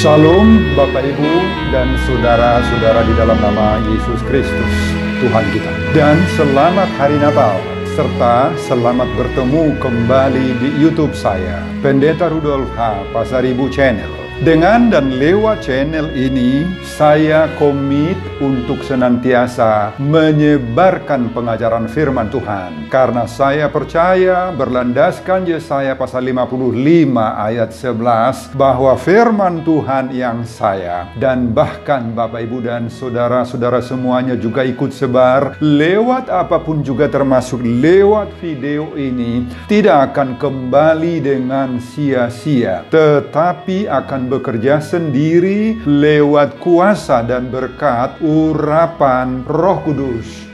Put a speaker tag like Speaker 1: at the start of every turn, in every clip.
Speaker 1: Shalom Bapak Ibu dan saudara-saudara di dalam nama Yesus Kristus Tuhan kita. Dan selamat Hari Natal serta selamat bertemu kembali di YouTube saya, Pendeta Rudolf H. Pasaribu Channel. Dengan dan lewat channel ini, saya komit untuk senantiasa menyebarkan pengajaran firman Tuhan. Karena saya percaya berlandaskan Yesaya pasal 55 ayat 11 bahwa firman Tuhan yang saya dan bahkan Bapak Ibu dan saudara-saudara semuanya juga ikut sebar lewat apapun juga termasuk lewat video ini tidak akan kembali dengan sia-sia, tetapi akan bekerja sendiri lewat kuasa dan berkat urapan Roh Kudus.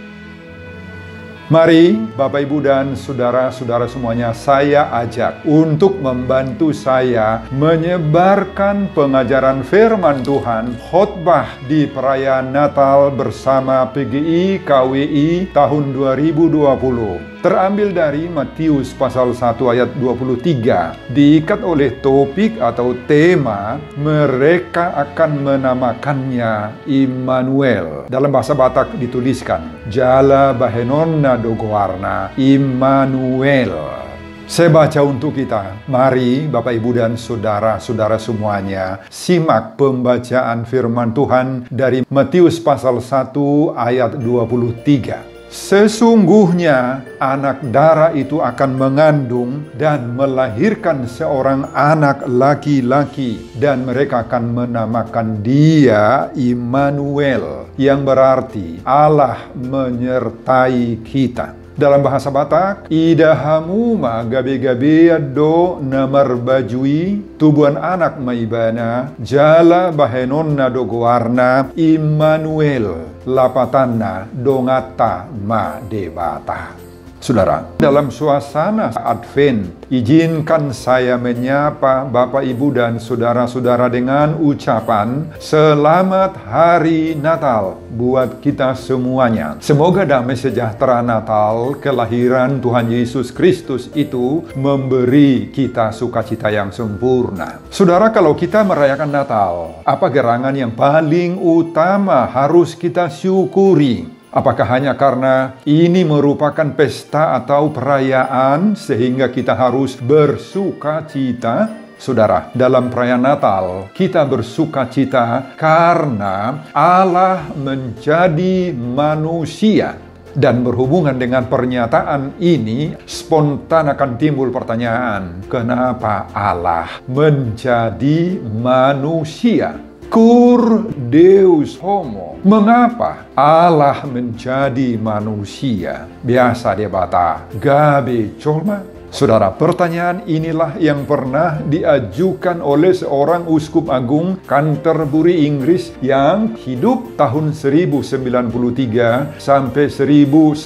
Speaker 1: Mari Bapak Ibu dan saudara-saudara semuanya, saya ajak untuk membantu saya menyebarkan pengajaran firman Tuhan khotbah di perayaan Natal bersama PGI KWI tahun 2020. Terambil dari Matius pasal 1 ayat 23, diikat oleh topik atau tema mereka akan menamakannya Immanuel. Dalam bahasa Batak dituliskan Jala Bahenonna Dogoarna Immanuel. Saya baca untuk kita. Mari Bapak Ibu dan saudara-saudara semuanya simak pembacaan firman Tuhan dari Matius pasal 1 ayat 23. Sesungguhnya anak dara itu akan mengandung dan melahirkan seorang anak laki-laki, dan mereka akan menamakan dia Immanuel, yang berarti Allah menyertai kita. Dalam bahasa Batak, idahamu ma gabe-gabe do namar bajui tubuhan anak maibana jala bahenonna dogoarna Immanuel lapatanna dongata ma debata. Saudara, dalam suasana Advent, izinkan saya menyapa Bapak Ibu dan saudara-saudara dengan ucapan Selamat Hari Natal buat kita semuanya. Semoga damai sejahtera Natal, kelahiran Tuhan Yesus Kristus itu memberi kita sukacita yang sempurna. Saudara, kalau kita merayakan Natal, apa gerangan yang paling utama harus kita syukuri? Apakah hanya karena ini merupakan pesta atau perayaan sehingga kita harus bersuka cita? Saudara, dalam perayaan Natal kita bersuka cita karena Allah menjadi manusia. Dan berhubungan dengan pernyataan ini, spontan akan timbul pertanyaan, kenapa Allah menjadi manusia? Cur Deus homo. Mengapa Allah menjadi manusia? Biasa dia bata, gabe colma. Saudara, pertanyaan inilah yang pernah diajukan oleh seorang uskup agung Canterbury, Inggris yang hidup tahun 1093 sampai 1109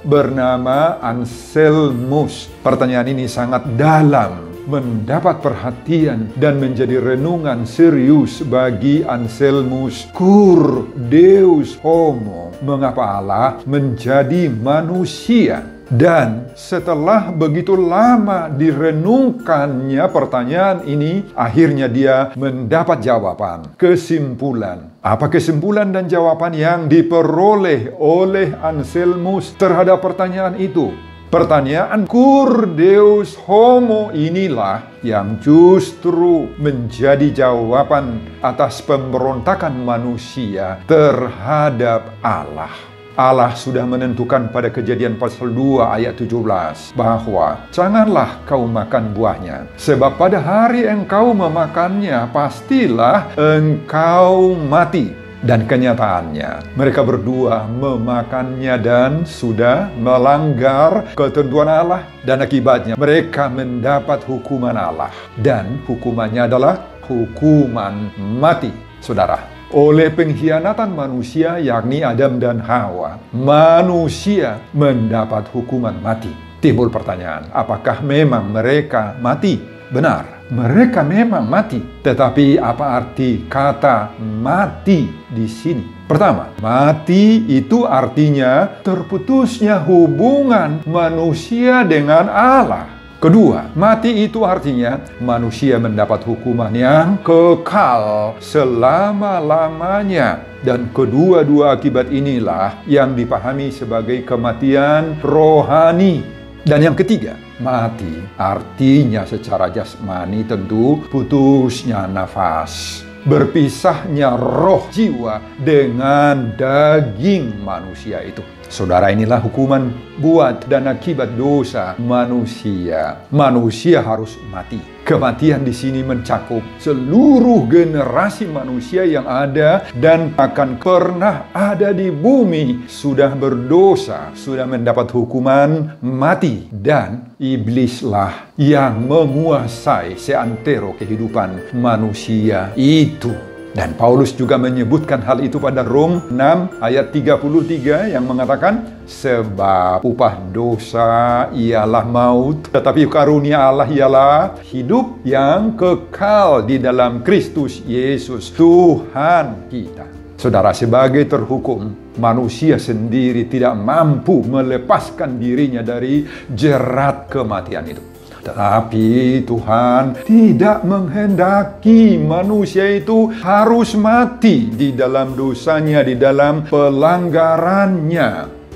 Speaker 1: bernama Anselmus. Pertanyaan ini sangat dalam, mendapat perhatian dan menjadi renungan serius bagi Anselmus. Cur Deus homo. Mengapa Allah menjadi manusia? Dan setelah begitu lama direnungkannya pertanyaan ini, akhirnya dia mendapat jawaban, kesimpulan. Apa kesimpulan dan jawaban yang diperoleh oleh Anselmus terhadap pertanyaan itu? Pertanyaan Cur Deus homo inilah yang justru menjadi jawaban atas pemberontakan manusia terhadap Allah. Allah sudah menentukan pada Kejadian pasal 2 ayat 17 bahwa janganlah kau makan buahnya, sebab pada hari engkau memakannya pastilah engkau mati. Dan kenyataannya, mereka berdua memakannya dan sudah melanggar ketentuan Allah. Dan akibatnya mereka mendapat hukuman Allah. Dan hukumannya adalah hukuman mati. Saudara, oleh pengkhianatan manusia yakni Adam dan Hawa, manusia mendapat hukuman mati. Timbul pertanyaan, apakah memang mereka mati? Benar, mereka memang mati. Tetapi apa arti kata mati di sini? Pertama, mati itu artinya terputusnya hubungan manusia dengan Allah. Kedua, mati itu artinya manusia mendapat hukuman yang kekal selama-lamanya. Dan kedua-dua akibat inilah yang dipahami sebagai kematian rohani. Dan yang ketiga, mati artinya secara jasmani tentu putusnya nafas, berpisahnya roh jiwa dengan daging manusia itu. Saudara, inilah hukuman buat dan akibat dosa manusia. Manusia harus mati. Kematian di sini mencakup seluruh generasi manusia yang ada dan akan pernah ada di bumi. Sudah berdosa, sudah mendapat hukuman mati. Dan iblislah yang menguasai seantero kehidupan manusia itu. Dan Paulus juga menyebutkan hal itu pada Rom 6 ayat 33 yang mengatakan, sebab upah dosa ialah maut, tetapi karunia Allah ialah hidup yang kekal di dalam Kristus Yesus Tuhan kita. Saudara, sebagai terhukum, manusia sendiri tidak mampu melepaskan dirinya dari jerat kematian itu. Tetapi Tuhan tidak menghendaki manusia itu harus mati di dalam dosanya, di dalam pelanggarannya.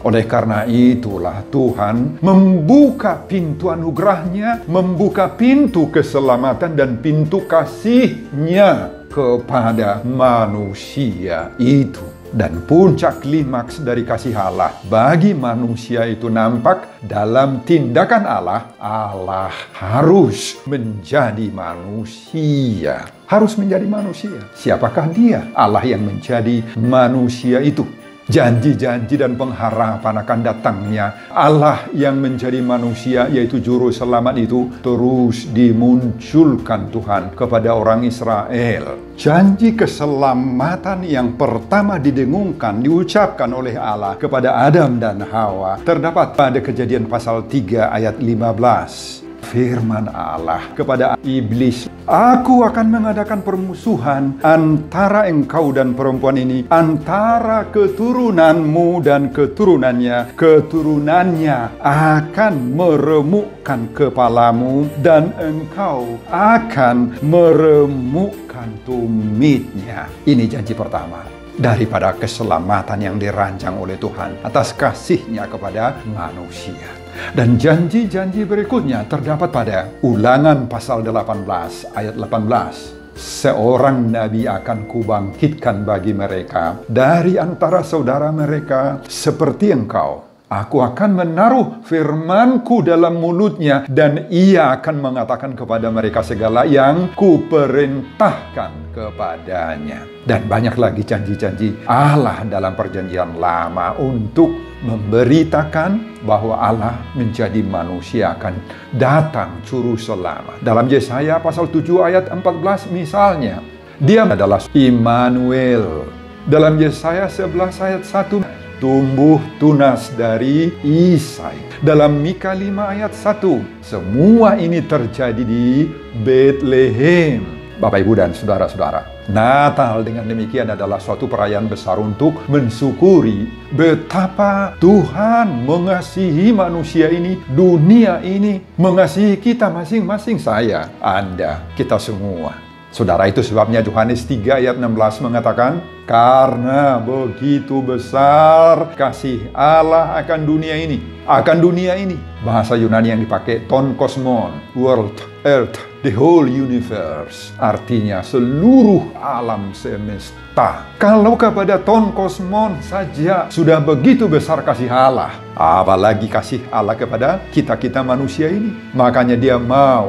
Speaker 1: Oleh karena itulah Tuhan membuka pintu anugerahnya, membuka pintu keselamatan dan pintu kasih-Nya kepada manusia itu. Dan puncak klimaks dari kasih Allah bagi manusia itu nampak dalam tindakan Allah. Allah harus menjadi manusia. Harus menjadi manusia. Siapakah Dia? Allah yang menjadi manusia itu. Janji-janji dan pengharapan akan datangnya Allah yang menjadi manusia, yaitu Juru Selamat itu, terus dimunculkan Tuhan kepada orang Israel. Janji keselamatan yang pertama didengungkan, diucapkan oleh Allah kepada Adam dan Hawa, terdapat pada Kejadian pasal 3 ayat 15. Firman Allah kepada iblis, aku akan mengadakan permusuhan antara engkau dan perempuan ini, antara keturunanmu dan keturunannya. Keturunannya akan meremukkan kepalamu dan engkau akan meremukkan tumitnya. Ini janji pertama daripada keselamatan yang dirancang oleh Tuhan atas kasih-Nya kepada manusia. Dan janji-janji berikutnya terdapat pada Ulangan pasal 18 ayat 18. Seorang nabi akan kubangkitkan bagi mereka dari antara saudara mereka seperti engkau. Aku akan menaruh firman-Ku dalam mulutnya dan ia akan mengatakan kepada mereka segala yang kuperintahkan kepadanya. Dan banyak lagi janji-janji Allah dalam perjanjian lama untuk memberitakan bahwa Allah menjadi manusia akan datang juru selamat. Dalam Yesaya pasal 7 ayat 14 misalnya, Dia adalah Immanuel. Dalam Yesaya 11 ayat 1, tumbuh tunas dari Isai. Dalam Mika 5 ayat 1, semua ini terjadi di Bethlehem. Bapak, Ibu, dan saudara-saudara, Natal dengan demikian adalah suatu perayaan besar untuk mensyukuri betapa Tuhan mengasihi manusia ini, dunia ini, mengasihi kita masing-masing, saya, Anda, kita semua. Saudara, itu sebabnya Yohanes 3 ayat 16 mengatakan, karena begitu besar kasih Allah akan dunia ini. Akan dunia ini. Bahasa Yunani yang dipakai ton kosmon, world, earth, the whole universe. Artinya seluruh alam semesta. Kalau kepada ton kosmon saja sudah begitu besar kasih Allah, apalagi kasih Allah kepada kita-kita manusia ini. Makanya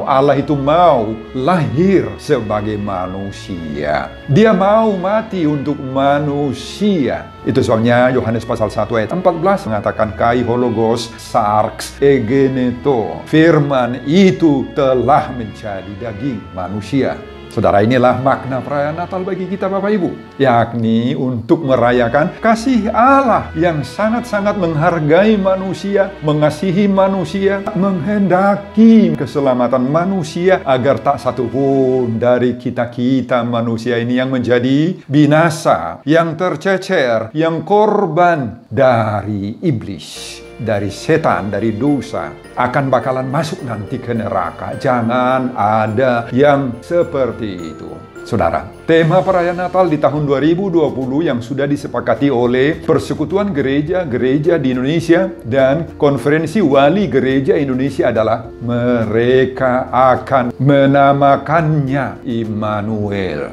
Speaker 1: Allah itu mau lahir sebagai manusia. Dia mau mati untuk manusia. Itu soalnya Yohanes pasal 1 ayat 14 mengatakan kai hologos sarx egeneto. Firman itu telah menjadi daging manusia. Saudara, inilah makna perayaan Natal bagi kita, Bapak Ibu, yakni untuk merayakan kasih Allah yang sangat-sangat menghargai manusia, mengasihi manusia, menghendaki keselamatan manusia agar tak satu pun dari kita-kita manusia ini yang menjadi binasa, yang tercecer, yang korban dari iblis. dari setan, dari dosa, akan bakalan masuk nanti ke neraka. Jangan ada yang seperti itu. Saudara, tema perayaan Natal di tahun 2020 yang sudah disepakati oleh Persekutuan Gereja-Gereja di Indonesia dan Konferensi Wali Gereja Indonesia adalah mereka akan menamakannya Immanuel.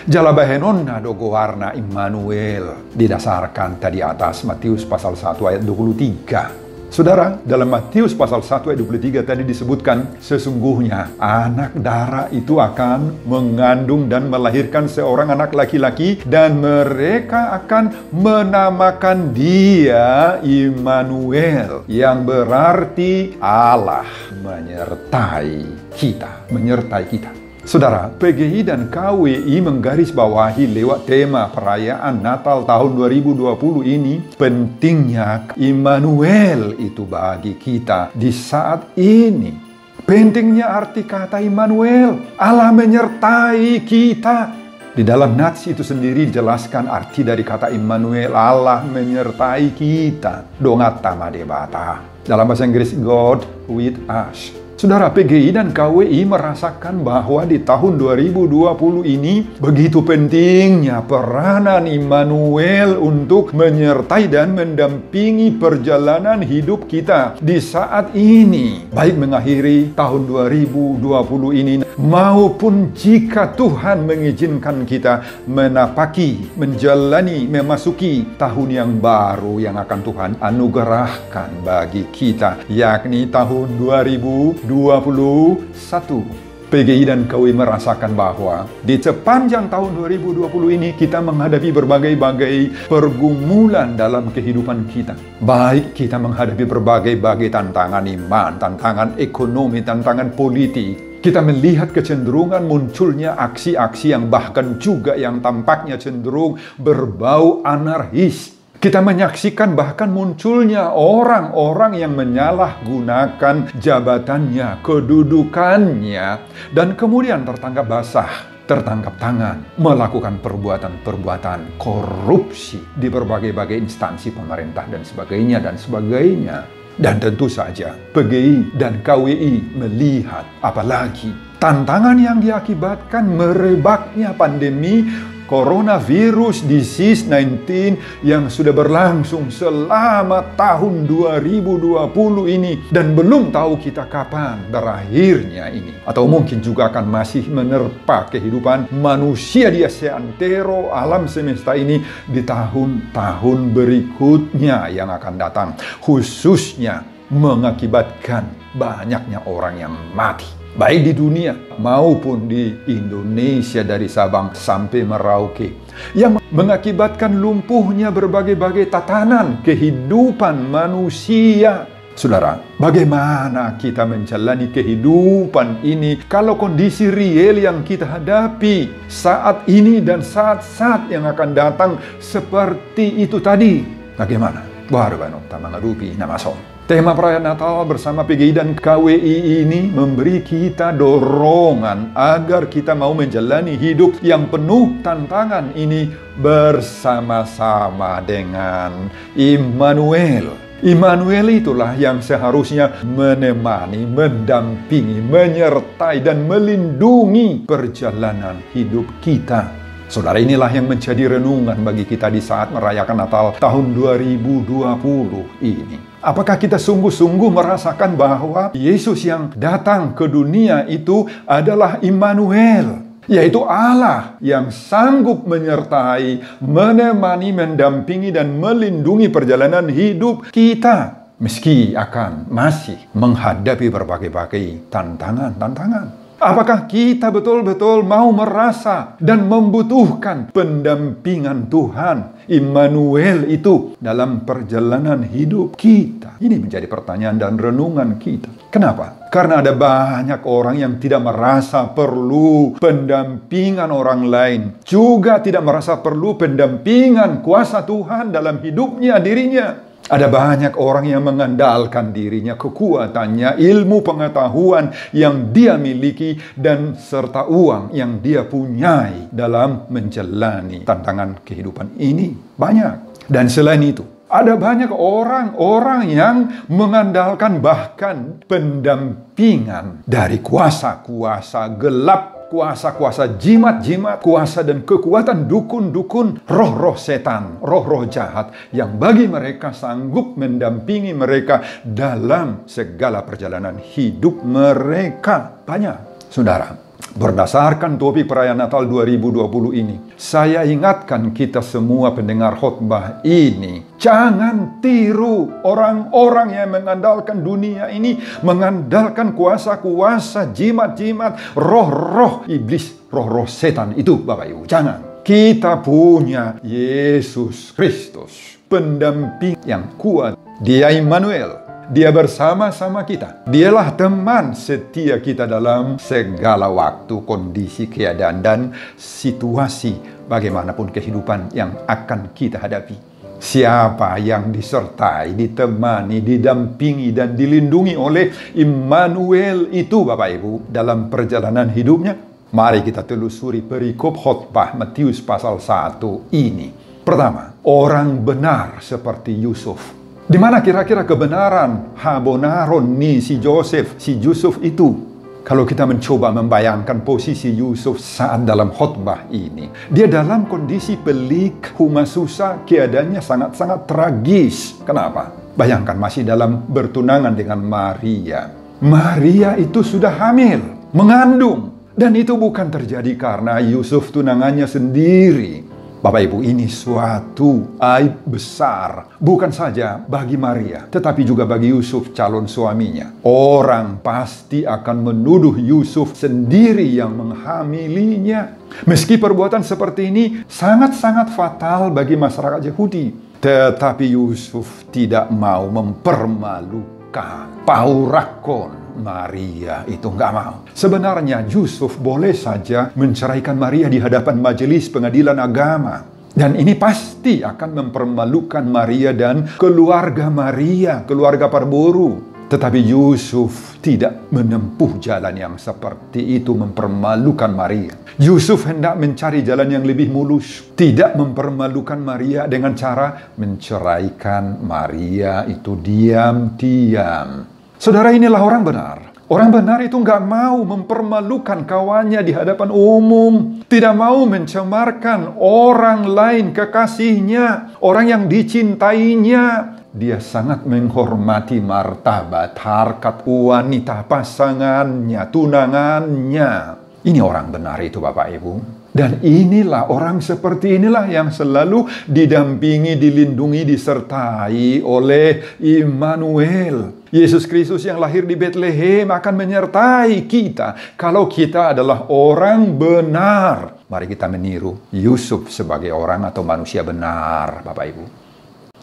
Speaker 1: Jala bahenonna dogo warna Immanuel didasarkan tadi atas Matius pasal 1 ayat 23. Saudara, dalam Matius pasal 1 ayat 23 tadi disebutkan, sesungguhnya anak darah itu akan mengandung dan melahirkan seorang anak laki-laki, dan mereka akan menamakan dia Immanuel, yang berarti Allah menyertai kita. Saudara, PGI dan KWI menggarisbawahi lewat tema perayaan Natal tahun 2020 ini pentingnya Immanuel itu bagi kita di saat ini. Pentingnya arti kata Immanuel, Allah menyertai kita. Di dalam nats itu sendiri dijelaskan arti dari kata Immanuel, Allah menyertai kita. Dongata madebata. Dalam bahasa Inggris, God with us. Saudara, PGI dan KWI merasakan bahwa di tahun 2020 ini begitu pentingnya peranan Immanuel untuk menyertai dan mendampingi perjalanan hidup kita di saat ini. Baik mengakhiri tahun 2020 ini maupun jika Tuhan mengizinkan kita menjalani, memasuki tahun yang baru yang akan Tuhan anugerahkan bagi kita, yakni tahun 2021. PGI dan KWI merasakan bahwa di sepanjang tahun 2020 ini kita menghadapi berbagai-bagai pergumulan dalam kehidupan kita. Baik kita menghadapi berbagai-bagai tantangan iman, tantangan ekonomi, tantangan politik. Kita melihat kecenderungan munculnya aksi-aksi yang bahkan juga yang tampaknya cenderung berbau anarkis. Kita menyaksikan bahkan munculnya orang-orang yang menyalahgunakan jabatannya, kedudukannya, dan kemudian tertangkap basah, tertangkap tangan, melakukan perbuatan-perbuatan korupsi di berbagai-bagai instansi pemerintah dan sebagainya. Dan tentu saja PGI dan KWI melihat apalagi tantangan yang diakibatkan merebaknya pandemi coronavirus disease 19 yang sudah berlangsung selama tahun 2020 ini, dan belum tahu kita kapan berakhirnya ini, atau mungkin juga akan masih menerpa kehidupan manusia di seantero alam semesta ini di tahun-tahun berikutnya yang akan datang, khususnya mengakibatkan banyaknya orang yang mati. Baik di dunia maupun di Indonesia dari Sabang sampai Merauke, yang mengakibatkan lumpuhnya berbagai-bagai tatanan kehidupan manusia. Saudara, bagaimana kita menjalani kehidupan ini kalau kondisi real yang kita hadapi saat ini dan saat-saat yang akan datang seperti itu tadi? Bagaimana? Baru menghadapi namasom. Tema perayaan Natal bersama PGI dan KWI ini memberi kita dorongan agar kita mau menjalani hidup yang penuh tantangan ini bersama-sama dengan Immanuel. Immanuel itulah yang seharusnya menemani, mendampingi, menyertai, dan melindungi perjalanan hidup kita. Saudara, inilah yang menjadi renungan bagi kita di saat merayakan Natal tahun 2020 ini. Apakah kita sungguh-sungguh merasakan bahwa Yesus yang datang ke dunia itu adalah Immanuel, yaitu Allah yang sanggup menyertai, menemani, mendampingi, dan melindungi perjalanan hidup kita, meski akan masih menghadapi berbagai-bagai tantangan. Apakah kita betul-betul mau merasa dan membutuhkan pendampingan Tuhan, Immanuel itu, dalam perjalanan hidup kita? Ini menjadi pertanyaan dan renungan kita. Kenapa? Karena ada banyak orang yang tidak merasa perlu pendampingan orang lain, juga tidak merasa perlu pendampingan kuasa Tuhan dalam hidupnya, dirinya. Ada banyak orang yang mengandalkan dirinya, kekuatannya, ilmu pengetahuan yang dia miliki, dan serta uang yang dia punyai dalam menjalani tantangan kehidupan ini. Banyak. Dan selain itu, Ada banyak orang-orang yang mengandalkan bahkan pendampingan dari kuasa-kuasa gelap, kuasa-kuasa jimat-jimat, kuasa dan kekuatan dukun-dukun, roh-roh setan, roh-roh jahat yang bagi mereka sanggup mendampingi mereka dalam segala perjalanan hidup mereka. Banyak, saudara. Berdasarkan topik perayaan Natal 2020 ini, saya ingatkan kita semua pendengar khotbah ini, jangan tiru orang-orang yang mengandalkan dunia ini, mengandalkan kuasa-kuasa, jimat-jimat, roh-roh iblis, roh-roh setan itu, Bapak Ibu. Jangan. Kita punya Yesus Kristus, pendamping yang kuat. Dia Immanuel. Dia bersama-sama kita. Dialah teman setia kita dalam segala waktu, kondisi, keadaan, dan situasi bagaimanapun kehidupan yang akan kita hadapi. Siapa yang disertai, ditemani, didampingi, dan dilindungi oleh Immanuel itu, Bapak Ibu, dalam perjalanan hidupnya? Mari kita telusuri perikop khotbah Matius pasal 1 ini. Pertama, orang benar seperti Yusuf. Di mana kira-kira kebenaran Habonaron nih si Yusuf itu? Kalau kita mencoba membayangkan posisi Yusuf saat dalam khotbah ini, dia dalam kondisi pelik, susah, keadaannya sangat-sangat tragis. Kenapa? Bayangkan masih dalam bertunangan dengan Maria. Maria itu sudah hamil, mengandung. Dan itu bukan terjadi karena Yusuf tunangannya sendiri. Bapak Ibu, ini suatu aib besar. Bukan saja bagi Maria, tetapi juga bagi Yusuf calon suaminya. Orang pasti akan menuduh Yusuf sendiri yang menghamilinya. Meski perbuatan seperti ini sangat-sangat fatal bagi masyarakat Yahudi. Tetapi Yusuf tidak mau mempermalukan paurakon Maria itu nggak mau. Sebenarnya Yusuf boleh saja menceraikan Maria di hadapan majelis pengadilan agama. Dan ini pasti akan mempermalukan Maria dan keluarga Maria, keluarga Parboru. Tetapi Yusuf tidak menempuh jalan yang seperti itu, mempermalukan Maria. Yusuf hendak mencari jalan yang lebih mulus. Tidak mempermalukan Maria dengan cara menceraikan Maria itu diam-diam. Saudara, inilah orang benar. Orang benar itu nggak mau mempermalukan kawannya di hadapan umum. Tidak mau mencemarkan orang lain, kekasihnya, orang yang dicintainya. Dia sangat menghormati martabat, harkat wanita pasangannya, tunangannya. Ini orang benar itu, Bapak Ibu. Dan inilah orang seperti inilah yang selalu didampingi, dilindungi, disertai oleh Immanuel. Yesus Kristus yang lahir di Bethlehem akan menyertai kita kalau kita adalah orang benar. Mari kita meniru Yusuf sebagai orang atau manusia benar, Bapak Ibu.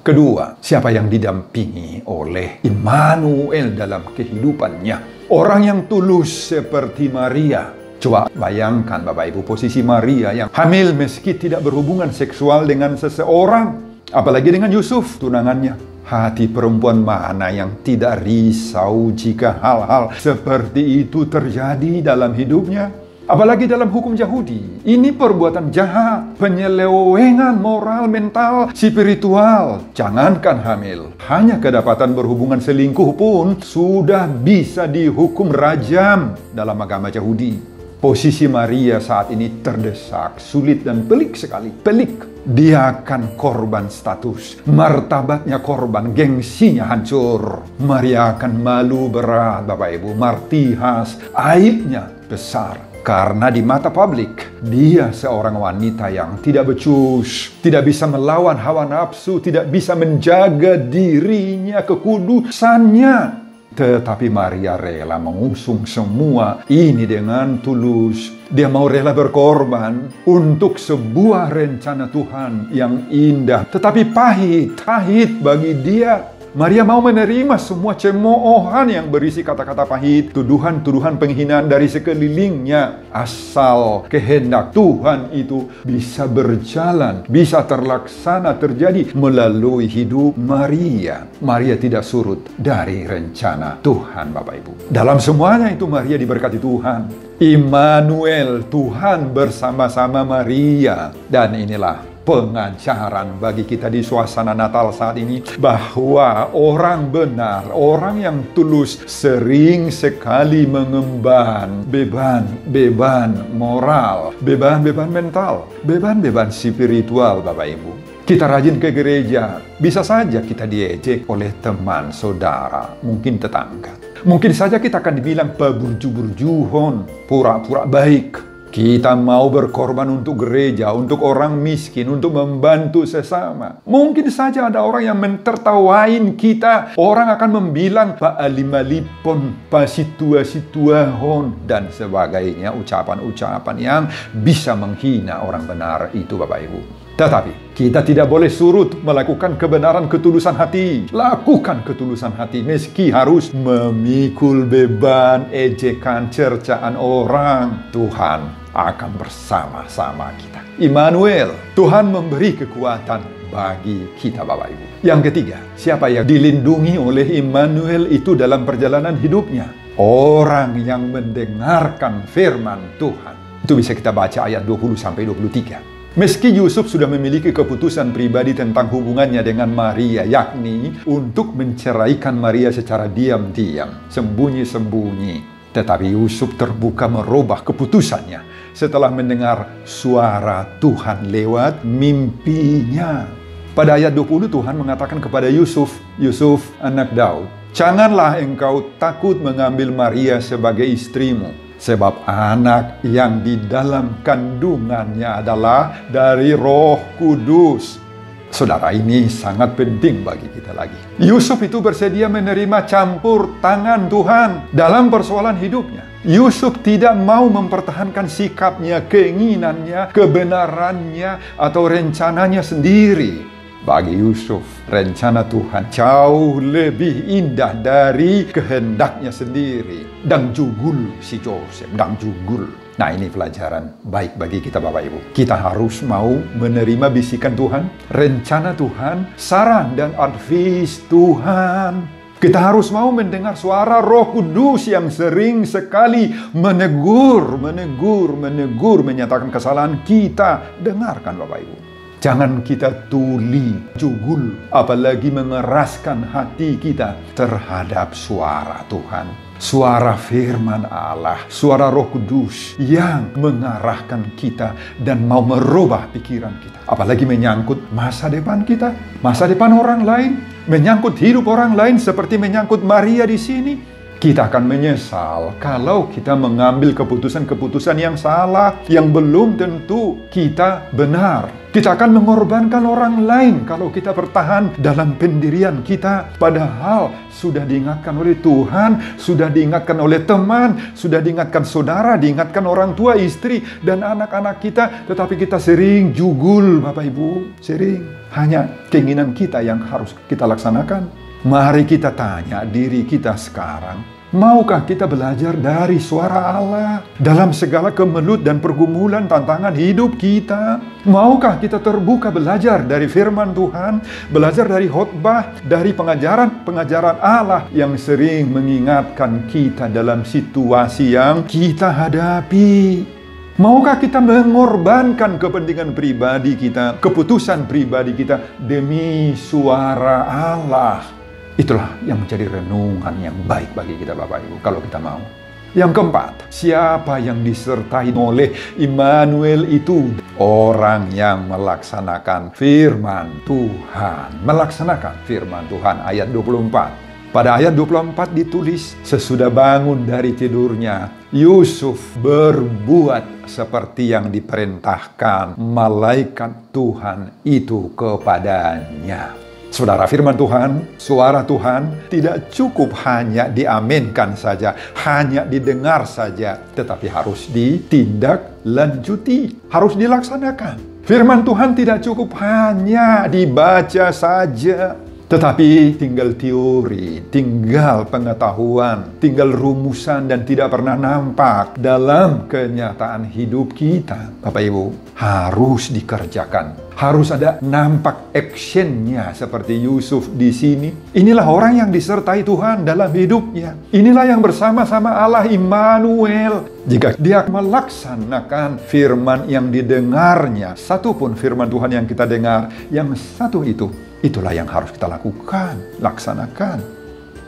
Speaker 1: Kedua, siapa yang didampingi oleh Immanuel dalam kehidupannya? Orang yang tulus seperti Maria. Coba bayangkan Bapak Ibu posisi Maria yang hamil meski tidak berhubungan seksual dengan seseorang. Apalagi dengan Yusuf tunangannya. Hati perempuan mana yang tidak risau jika hal-hal seperti itu terjadi dalam hidupnya? Apalagi dalam hukum Yahudi. Ini perbuatan jahat, penyelewengan moral, mental, spiritual. Jangankan hamil, hanya kedapatan berhubungan selingkuh pun sudah bisa dihukum rajam dalam agama Yahudi. Posisi Maria saat ini terdesak, sulit dan pelik sekali. Pelik. Dia akan korban status. Martabatnya korban, gengsinya hancur. Maria akan malu berat, Bapak Ibu. Martihas, aibnya besar. Karena di mata publik, dia seorang wanita yang tidak becus. Tidak bisa melawan hawa nafsu, tidak bisa menjaga dirinya, kekudusannya. Tetapi Maria rela mengusung semua ini dengan tulus. Dia mau rela berkorban untuk sebuah rencana Tuhan yang indah. Tetapi pahit bagi dia. Maria mau menerima semua cemoohan yang berisi kata-kata pahit, tuduhan-tuduhan penghinaan dari sekelilingnya. Asal kehendak Tuhan itu bisa berjalan, bisa terlaksana, terjadi melalui hidup Maria. Maria tidak surut dari rencana Tuhan, Bapak Ibu. Dalam semuanya itu Maria diberkati Tuhan. Immanuel, Tuhan bersama-sama Maria. Dan inilah pengajaran bagi kita di suasana Natal saat ini, bahwa orang benar, orang yang tulus sering sekali mengemban beban moral, beban mental, beban spiritual, Bapak Ibu. Kita rajin ke gereja, bisa saja kita diejek oleh teman, saudara, mungkin tetangga. Mungkin saja kita akan dibilang peburju-burjuhon, pura-pura baik. Kita mau berkorban untuk gereja, untuk orang miskin, untuk membantu sesama. Mungkin saja ada orang yang mentertawain kita. Orang akan membilang, Pak Alimalipon, Pak Situa-Situahon, dan sebagainya. Ucapan-ucapan yang bisa menghina orang benar itu, Bapak Ibu. Tetapi kita tidak boleh surut melakukan kebenaran ketulusan hati. Lakukan ketulusan hati meski harus memikul beban, ejekan, cercaan orang. Tuhan akan bersama-sama kita. Immanuel, Tuhan memberi kekuatan bagi kita, Bapak Ibu. Yang ketiga, siapa yang dilindungi oleh Immanuel itu dalam perjalanan hidupnya? Orang yang mendengarkan firman Tuhan. Itu bisa kita baca ayat 20-23. Meski Yusuf sudah memiliki keputusan pribadi tentang hubungannya dengan Maria, yakni untuk menceraikan Maria secara diam-diam, sembunyi-sembunyi. Tetapi Yusuf terbuka merubah keputusannya setelah mendengar suara Tuhan lewat mimpinya. Pada ayat 20 Tuhan mengatakan kepada Yusuf, Yusuf anak Daud, janganlah engkau takut mengambil Maria sebagai istrimu. Sebab anak yang di dalam kandungannya adalah dari Roh Kudus. Saudara, ini sangat penting bagi kita lagi. Yusuf itu bersedia menerima campur tangan Tuhan dalam persoalan hidupnya. Yusuf tidak mau mempertahankan sikapnya, keinginannya, kebenarannya, atau rencananya sendiri. Bagi Yusuf, rencana Tuhan jauh lebih indah dari kehendaknya sendiri. Dang jugul si Joseph, dang jugul. Nah, ini pelajaran baik bagi kita, Bapak Ibu. Kita harus mau menerima bisikan Tuhan, rencana Tuhan, saran dan advice Tuhan. Kita harus mau mendengar suara Roh Kudus yang sering sekali menegur, menyatakan kesalahan kita. Dengarkan, Bapak Ibu. Jangan kita tuli, jugul, apalagi mengeraskan hati kita terhadap suara Tuhan. Suara firman Allah, suara Roh Kudus yang mengarahkan kita dan mau merubah pikiran kita. Apalagi menyangkut masa depan kita, masa depan orang lain, menyangkut hidup orang lain seperti menyangkut Maria di sini. Kita akan menyesal kalau kita mengambil keputusan-keputusan yang salah, yang belum tentu kita benar. Kita akan mengorbankan orang lain kalau kita bertahan dalam pendirian kita. Padahal sudah diingatkan oleh Tuhan, sudah diingatkan oleh teman, sudah diingatkan saudara, diingatkan orang tua, istri, dan anak-anak kita. Tetapi kita sering jugul, Bapak Ibu. Sering. Hanya keinginan kita yang harus kita laksanakan. Mari kita tanya diri kita sekarang, maukah kita belajar dari suara Allah dalam segala kemelut dan pergumulan tantangan hidup kita? Maukah kita terbuka belajar dari firman Tuhan, belajar dari khotbah, dari pengajaran Allah yang sering mengingatkan kita dalam situasi yang kita hadapi? Maukah kita mengorbankan kepentingan pribadi kita, keputusan pribadi kita demi suara Allah? Itulah yang menjadi renungan yang baik bagi kita, Bapak Ibu, kalau kita mau. Yang keempat, siapa yang disertai oleh Immanuel itu? Orang yang melaksanakan firman Tuhan. Melaksanakan firman Tuhan, ayat 24. Pada ayat 24 ditulis, sesudah bangun dari tidurnya, Yusuf berbuat seperti yang diperintahkan malaikat Tuhan itu kepadanya. Saudara, firman Tuhan, suara Tuhan tidak cukup hanya diaminkan saja, hanya didengar saja, tetapi harus ditindaklanjuti, harus dilaksanakan. Firman Tuhan tidak cukup hanya dibaca saja. Tetapi tinggal teori, tinggal pengetahuan, tinggal rumusan dan tidak pernah nampak dalam kenyataan hidup kita. Bapak Ibu, harus dikerjakan. Harus ada nampak actionnya seperti Yusuf di sini. Inilah orang yang disertai Tuhan dalam hidupnya. Inilah yang bersama-sama Allah Immanuel. Jika dia melaksanakan firman yang didengarnya, satupun firman Tuhan yang kita dengar, yang satu itulah yang harus kita lakukan, laksanakan.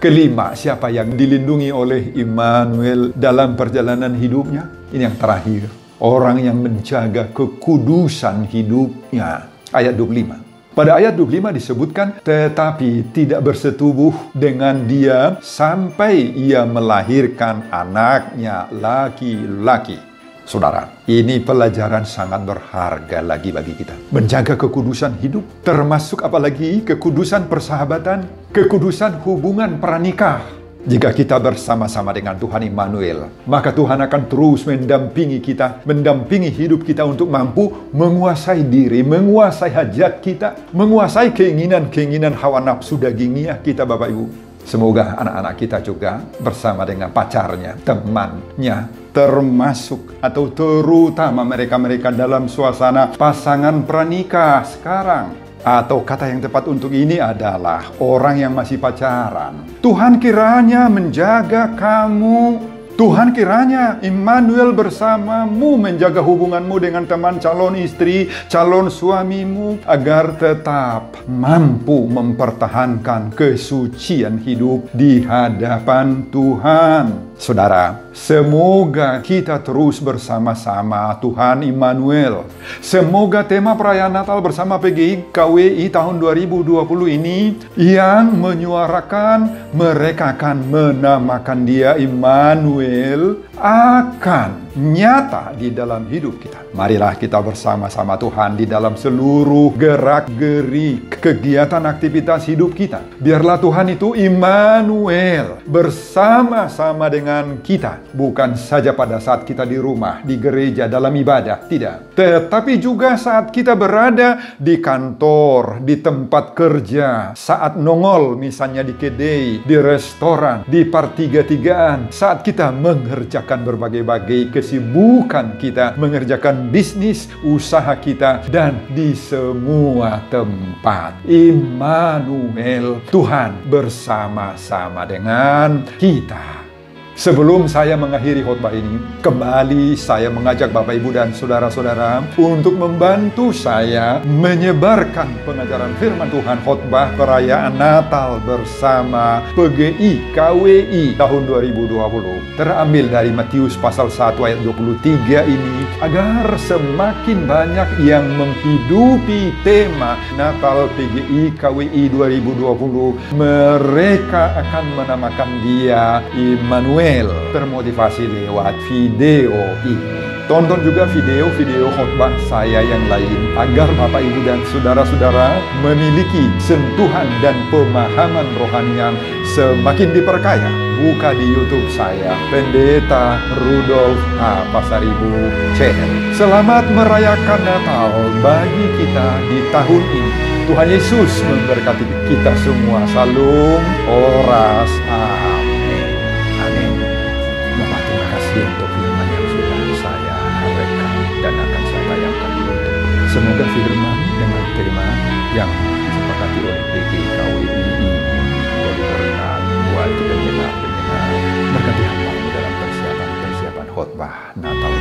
Speaker 1: Kelima, siapa yang dilindungi oleh Immanuel dalam perjalanan hidupnya? Ini yang terakhir. Orang yang menjaga kekudusan hidupnya. Ayat 25. Pada ayat 25 disebutkan, tetapi tidak bersetubuh dengan dia sampai ia melahirkan anaknya laki-laki. Saudara, ini pelajaran sangat berharga lagi bagi kita. Menjaga kekudusan hidup, termasuk apalagi kekudusan persahabatan, kekudusan hubungan pranikah. Jika kita bersama-sama dengan Tuhan Immanuel, maka Tuhan akan terus mendampingi kita, mendampingi hidup kita untuk mampu menguasai diri, menguasai hajat kita, menguasai keinginan-keinginan hawa nafsu dagingiah kita, Bapak Ibu. Semoga anak-anak kita juga bersama dengan pacarnya, temannya, termasuk atau terutama mereka-mereka dalam suasana pasangan pranikah sekarang. Atau kata yang tepat untuk ini adalah orang yang masih pacaran. Tuhan kiranya menjaga kamu. Tuhan kiranya Immanuel bersamamu menjaga hubunganmu dengan teman calon istri, calon suamimu, agar tetap mampu mempertahankan kesucian hidup di hadapan Tuhan. Saudara, semoga kita terus bersama-sama Tuhan Immanuel. Semoga tema perayaan Natal bersama PGI KWI tahun 2020 ini yang menyuarakan mereka akan menamakan Dia Immanuel akan nyata di dalam hidup kita. Marilah kita bersama-sama Tuhan di dalam seluruh gerak-gerik kegiatan aktivitas hidup kita. Biarlah Tuhan itu Immanuel bersama-sama dengan kita. Bukan saja pada saat kita di rumah, di gereja, dalam ibadah, tidak. Tetapi juga saat kita berada di kantor, di tempat kerja, saat nongol misalnya di kedai, di restoran, di partiga-tigaan, saat kita mengerjakan berbagai-bagai kesibukan kita, mengerjakan bisnis, usaha kita, dan di semua tempat. Immanuel, Tuhan bersama-sama dengan kita. Sebelum saya mengakhiri khotbah ini, kembali saya mengajak Bapak Ibu dan Saudara-saudara untuk membantu saya menyebarkan pengajaran firman Tuhan khotbah perayaan Natal bersama PGI KWI tahun 2020. Terambil dari Matius pasal 1 ayat 23 ini, agar semakin banyak yang menghidupi tema Natal PGI KWI 2020, mereka akan menamakan Dia Immanuel. Termotivasi lewat video ini. Tonton juga video-video khotbah saya yang lain agar Bapak Ibu dan Saudara-saudara memiliki sentuhan dan pemahaman rohani yang semakin diperkaya. Buka di YouTube saya, Pendeta Rudolf A. Pasaribu Channel. Selamat merayakan Natal bagi kita di tahun ini. Tuhan Yesus memberkati kita semua. Salam oras. Untuk firman yang sudah saya rekam dan akan saya tayangkan di YouTube. Semoga firman dengan tema yang disepakati oleh PGI KWI jadi berkat buat pendengar-pendengar. Berkati hamba dalam persiapan khotbah Natal